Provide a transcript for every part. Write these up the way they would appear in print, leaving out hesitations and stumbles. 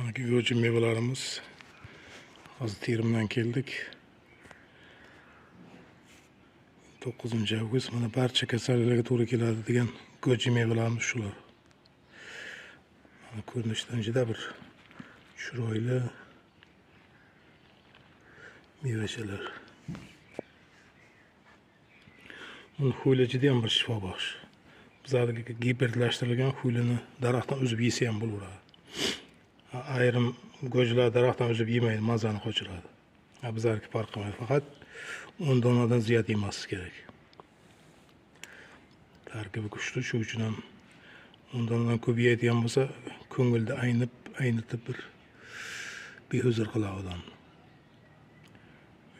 Goji mevalarimiz hozir terimdan keldik. 9-avgust. Mana barcha kasalliklarga to'g'ri keladi degan goji mevalarimiz shular. Mana ko'rinishdan juda bir chiroyli mevachalar. Buni huli juda ham bir shifobaxsh. Bizlarga gibridlashtirilgan hulini daraxtdan uzib yesa ham bo'laveradi. Ayrim gojilar daraxtdan uzib yemaydi, mazani qochiradi. Bizlarga farq qilmaydi, faqat 10 donadan ziyod yemaslik kerak. Tarkibi kuchli, shu uchun ham 10 donadan ko'payadigan bo'lsa, ko'ngilda aynitib bir behuzur qiladi odamni.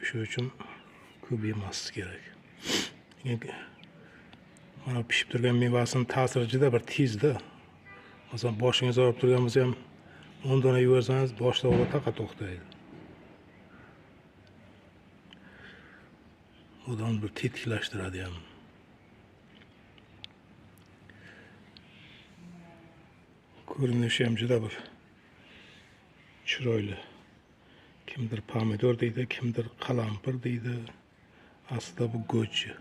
Shu uchun ko'p yemaslik kerak. Mana pishib turgan mevasining ta'siri juda bir tezda. Masalan, boshingiz og'rib turgan bo'lsa ham 10 dona yeversangiz, boshda og'riq faqat to'xtaydi. Odamni bir tetiklashtiradi ham. Ko'rinishi ham juda bir chiroyli. Kimdir pomidor deydi, kimdir qalampir deydi. Aslida bu goji.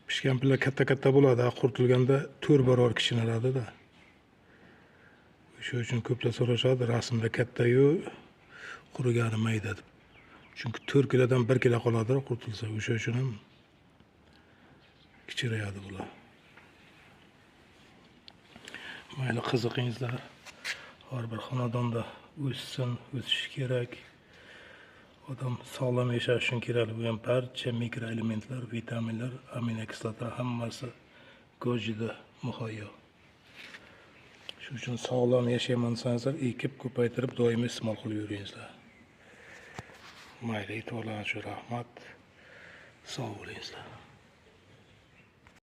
Pishgan pilla katta bo'ladi, quritilganda 4 barobar kichkinaradi-da. Shu uchun ko'plar so'rashadi, rasmda katta-yu, qurigani mayda deb. Chunki 4 kilodan 1 kilo qoladi quritilsa, o'sha uchun ham kichirayadi bular. Mayli qiziqingizlar. Har bir xonadonda o'sishi kerak. Odam sog'lom yashash uchun kerakli bo'lgan barcha mikroelementlar, vitaminlar, aminokislotalar hammasi gojida muhayyo. Shu uchun sog'lom yashayman desangiz, ekib ko'paytirib doimiy iste'mol qilib yuringizlar. Mayli, e'tiborlaringiz uchun rahmat. Sog' bo'lingizlar.